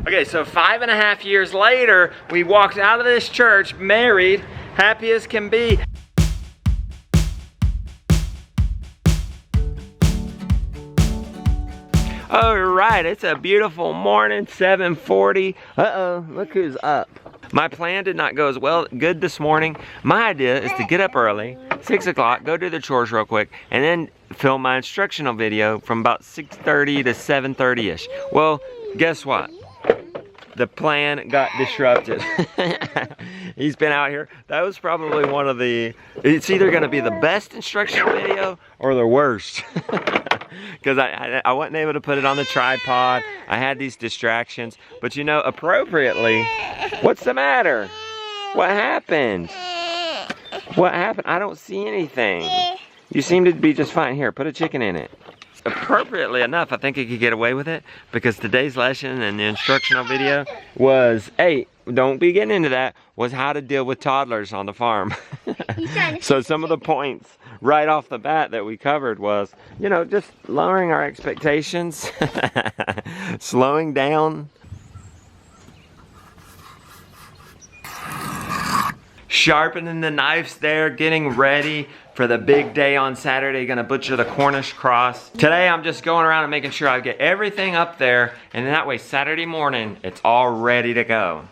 Okay, so 5.5 years later, we walked out of this church, married, happy as can be. All right, it's a beautiful morning, 7:40. Uh-oh, look who's up. My plan did not go as good this morning. My idea is to get up early, 6 o'clock, go do the chores real quick, and then film my instructional video from about 6:30 to 7:30-ish. Well, guess what? The plan got disrupted. He's been out here. That was probably one of the, it's either gonna be the best instructional video or the worst. Because I wasn't able to put it on the tripod. I had these distractions. But you know, appropriately, what's the matter? What happened? What happened? I don't see anything. You seem to be just fine. Here, put a chicken in it. Appropriately enough, I think I could get away with it because today's lesson and the instructional video was, hey, don't be getting into that, was how to deal with toddlers on the farm. So some of the points right off the bat that we covered was, you know, just lowering our expectations, slowing down, sharpening the knives there, getting ready for the big day on Saturday. Gonna butcher the Cornish cross. Today I'm just going around and making sure I get everything up there, and then that way Saturday morning it's all ready to go.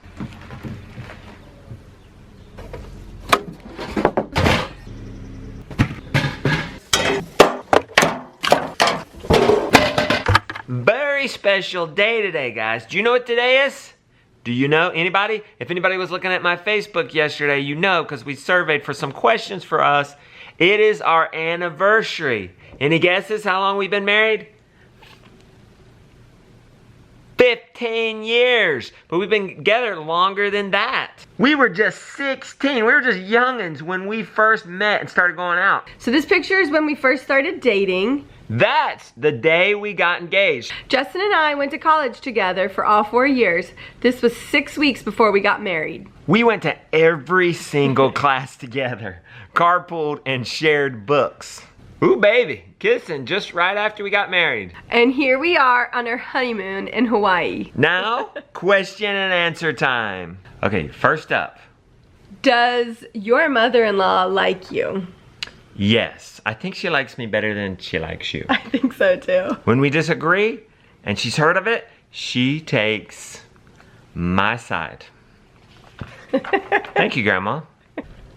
Very special day today, guys. Do you know what today is? Do you know? Anybody? If anybody was looking at my Facebook yesterday, you know, because we surveyed for some questions for us. It is our anniversary. Any guesses how long we've been married? 15 years. But we've been together longer than that. We were just 16. We were just youngins when we first met and started going out. So this picture is when we first started dating. That's the day we got engaged. Justin and I went to college together for all 4 years. This was 6 weeks before we got married. We went to every single class together, carpooled and shared books. Ooh, baby, kissing just right after we got married. And here we are on our honeymoon in Hawaii. Now, question and answer time. Okay, first up. Does your mother-in-law like you? Yes, I think she likes me better than she likes you. I think so too. When we disagree, and she's heard of it, she takes my side. Thank you, Grandma.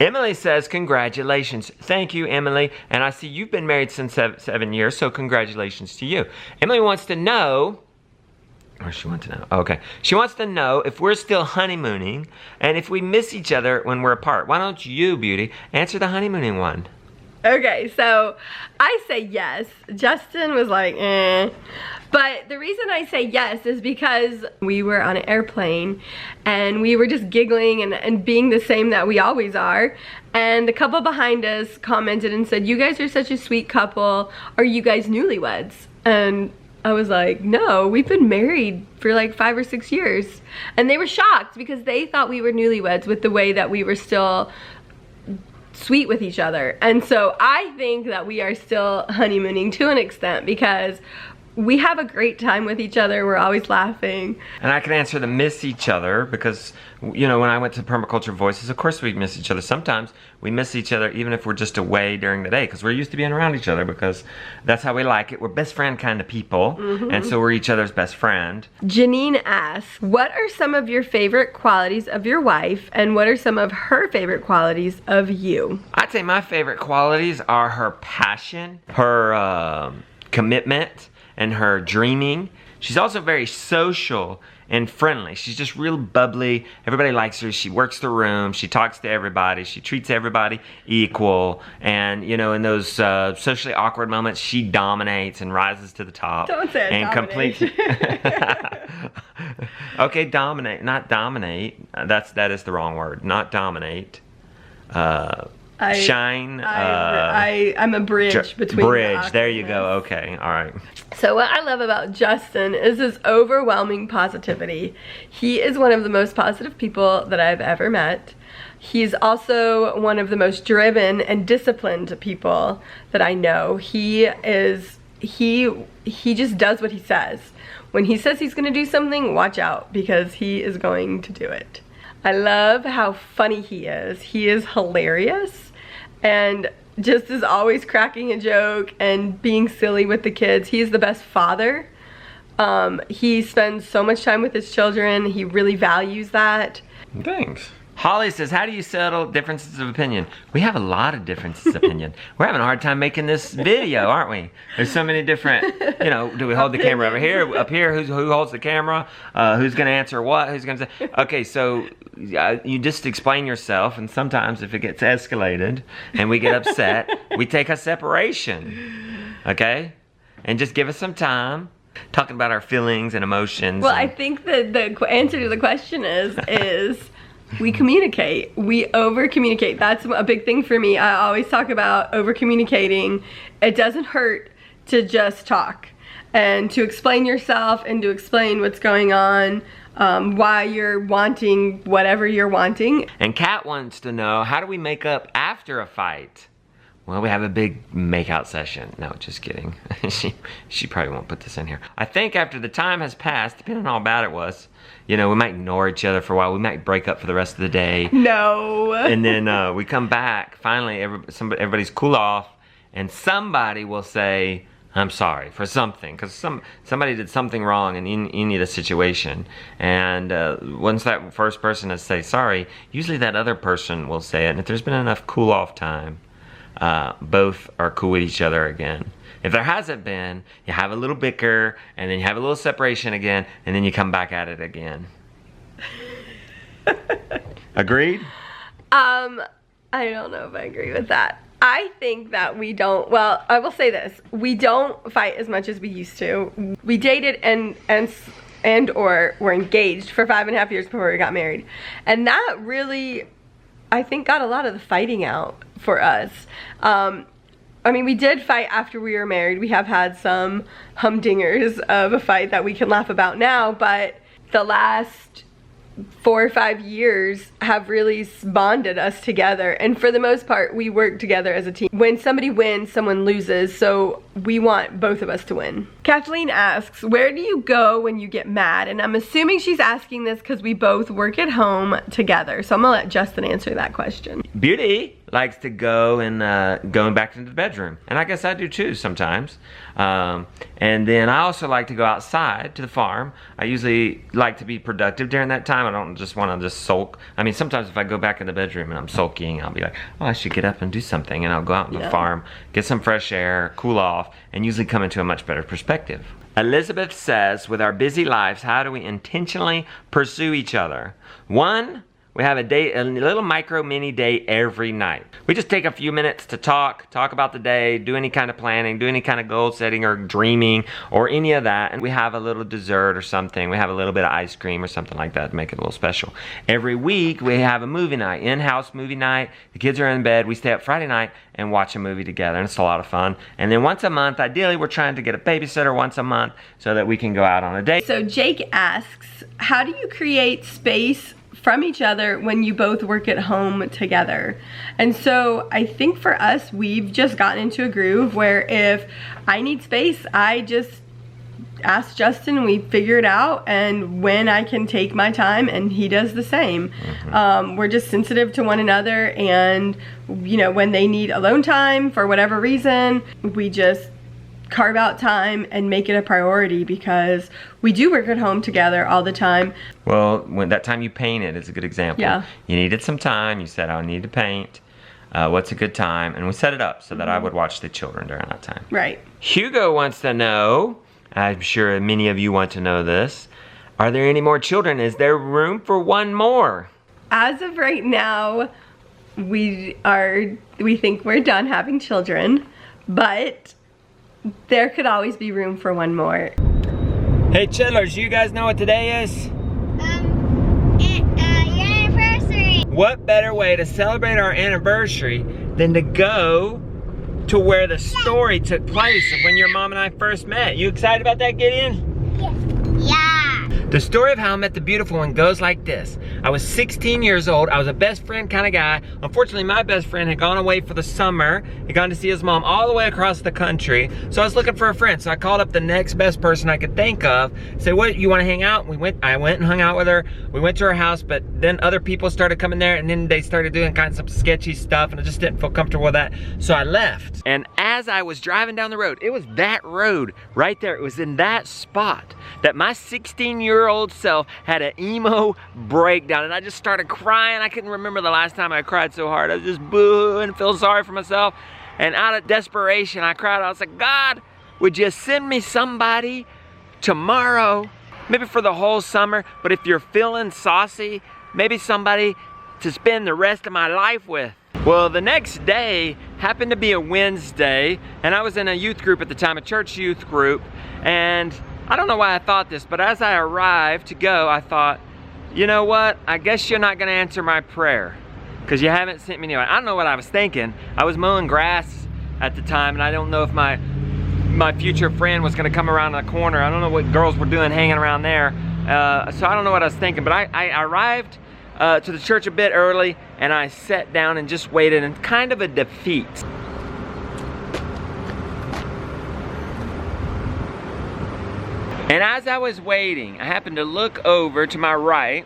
Emily says, congratulations. Thank you, Emily. And I see you've been married since 7 years, so congratulations to you. Emily wants to know, or she wants to know, okay. She wants to know if we're still honeymooning and if we miss each other when we're apart. Why don't you, Beauty, answer the honeymooning one? Okay, so I say yes. Justin was like, eh. But the reason I say yes is because we were on an airplane and we were just giggling and being the same that we always are. And the couple behind us commented and said, you guys are such a sweet couple. Are you guys newlyweds? And I was like, no, we've been married for like 5 or 6 years. And they were shocked because they thought we were newlyweds with the way that we were still sweet with each other. And so I think that we are still honeymooning to an extent because we have a great time with each other. We're always laughing. And I can answer the miss each other because, you know, when I went to Permaculture Voices, of course we miss each other. Sometimes we miss each other even if we're just away during the day because we're used to being around each other because that's how we like it. We're best friend kind of people. And so we're each other's best friend. Janine asks, what are some of your favorite qualities of your wife and what are some of her favorite qualities of you? I'd say my favorite qualities are her passion, her commitment, and her dreaming. She's also very social and friendly. She's just real bubbly. Everybody likes her. She works the room. She talks to everybody. She treats everybody equal. And, you know, in those socially awkward moments, she dominates and rises to the top. Don't say and completes. Okay, dominate, not dominate. That is the wrong word. Not dominate. Shine. I'm a bridge between bridge. There you go. Okay. All right. So what I love about Justin is his overwhelming positivity. He is one of the most positive people that I've ever met. He's also one of the most driven and disciplined people that I know. He just does what he says. when he says he's gonna do something, watch out, because he is going to do it. I love how funny he is. He is hilarious and just is always cracking a joke and being silly with the kids. He's the best father. He spends so much time with his children. He really values that. Thanks. Holly says, how do you settle differences of opinion? We have a lot of differences of opinion. We're having a hard time making this video, aren't we? There's so many different, you know, do we hold the camera over here, up here? Who holds the camera? Who's going to answer what? Who's going to say? Okay, so you just explain yourself, and sometimes if it gets escalated and we get upset, we take a separation, okay? And just give us some time talking about our feelings and emotions. Well, I think that the answer to the question is we communicate. We over-communicate. That's a big thing for me. I always talk about over-communicating. It doesn't hurt to just talk and to explain yourself and to explain what's going on, why you're wanting whatever you're wanting. And Kat wants to know, how do we make up after a fight? Well, we have a big make-out session. No, just kidding. she probably won't put this in here. I think after the time has passed, depending on how bad it was, you know, we might ignore each other for a while. We might break up for the rest of the day. No. And then we come back. Finally, everybody's cool off, and somebody will say, I'm sorry for something, because somebody did something wrong in any of the situation. And once that first person has say sorry, usually that other person will say it. And if there's been enough cool off time, both are cool with each other again. If there hasn't been, you have a little bicker, and then you have a little separation again, and then you come back at it again. Agreed? I don't know if I agree with that. I think that we don't, well, I will say this. We don't fight as much as we used to. We dated and or were engaged for 5.5 years before we got married. And that really, I think, got a lot of the fighting out for us. I mean, we did fight after we were married. We have had some humdingers of a fight that we can laugh about now, but the last 4 or 5 years have really bonded us together, and for the most part we work together as a team. When somebody wins, someone loses, so we want both of us to win. Kathleen asks, where do you go when you get mad? And I'm assuming she's asking this because we both work at home together, so I'm gonna let Justin answer that question. Beauty likes to go and going back into the bedroom, and I guess I do too sometimes. And then I also like to go outside to the farm. I usually like to be productive during that time. I don't just want to just sulk. I mean, sometimes if I go back in the bedroom and I'm sulking, I'll be like, oh, I should get up and do something, and I'll go out on the farm, get some fresh air, cool off, and usually come into a much better perspective. Elizabeth says, with our busy lives, how do we intentionally pursue each other? 1, we have a date, a little micro mini date every night. We just take a few minutes to talk about the day, do any kind of planning, do any kind of goal setting or dreaming or any of that. And we have a little dessert or something. We have a little bit of ice cream or something like that to make it a little special. Every week we have a movie night, in-house movie night. The kids are in bed. We stay up Friday night and watch a movie together, and it's a lot of fun. And then once a month, ideally we're trying to get a babysitter once a month so that we can go out on a date. So Jake asks, how do you create space from each other when you both work at home together? And so I think for us, we've just gotten into a groove where if I need space, I just ask Justin and we figure it out, and when I can take my time, and he does the same. We're just sensitive to one another, and you know, when they need alone time for whatever reason, we just carve out time and make it a priority, because we do work at home together all the time. Well, when that time you painted is a good example. Yeah. You needed some time. You said, I need to paint. What's a good time? And we set it up so that I would watch the children during that time. Right. Hugo wants to know, I'm sure many of you want to know this, are there any more children? Is there room for one more? As of right now, we think we're done having children, but there could always be room for one more. Hey chillers, you guys know what today is? Your anniversary. What better way to celebrate our anniversary than to go to where the story took place of when your mom and I first met? You excited about that, Gideon? Yeah. The story of how I met the beautiful one goes like this. I was 16 years old. I was a best friend kind of guy. Unfortunately, my best friend had gone away for the summer. He'd gone to see his mom all the way across the country. So I was looking for a friend. So I called up the next best person I could think of. Said, what, you want to hang out? I went and hung out with her. We went to her house, but then other people started coming there, and then they started doing kind of some sketchy stuff, and I just didn't feel comfortable with that. So I left. And as I was driving down the road, it was that road right there. It was in that spot that my 16-year-old self had an emo breakdown, and I just started crying. I couldn't remember the last time I cried so hard. I was just booing, feel sorry for myself, and out of desperation I cried. I was like, God, would you send me somebody tomorrow, maybe for the whole summer, but if you're feeling saucy, maybe somebody to spend the rest of my life with. Well, the next day happened to be a Wednesday, and I was in a youth group at the time, a church youth group, and I don't know why I thought this, but as I arrived to go, I thought, you know what? I guess you're not gonna answer my prayer because you haven't sent me anywhere. I don't know what I was thinking. I was mowing grass at the time, and I don't know if my future friend was gonna come around the corner. I don't know what girls were doing hanging around there. So I don't know what I was thinking, but I arrived to the church a bit early, and I sat down and just waited in kind of a defeat. And as I was waiting, I happened to look over to my right,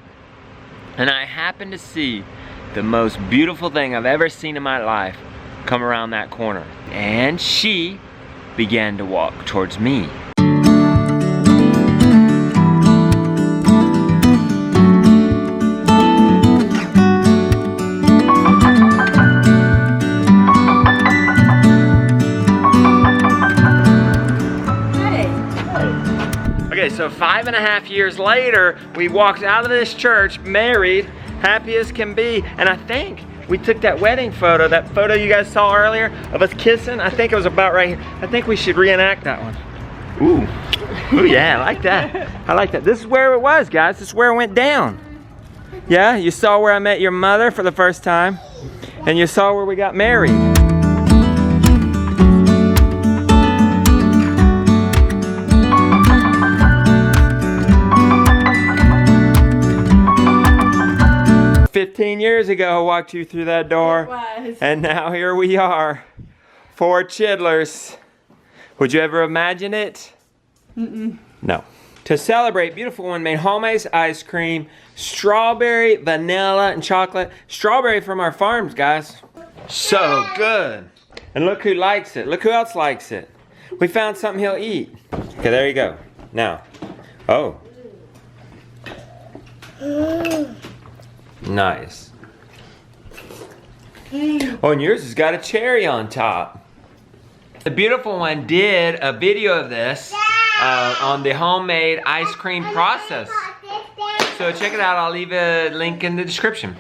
and I happened to see the most beautiful thing I've ever seen in my life come around that corner. And she began to walk towards me. So 5.5 years later, we walked out of this church, married, happy as can be, and I think we took that wedding photo, that photo you guys saw earlier of us kissing. I think it was about right here. I think we should reenact that one. Ooh, yeah, I like that. I like that. This is where it was, guys. This is where it went down. Yeah, you saw where I met your mother for the first time, and you saw where we got married. Years ago, I walked you through that door. It was. And now here we are, 4 chidlers. Would you ever imagine it? Mm-mm. No. To celebrate, beautiful one made homemade ice cream, strawberry, vanilla, and chocolate. Strawberry from our farms, guys. So good. And look who likes it. Look who else likes it. We found something he'll eat. Okay, there you go. Now. Oh. Nice. Oh, and yours has got a cherry on top. The beautiful one did a video of this on the homemade ice cream process. So check it out. I'll leave a link in the description.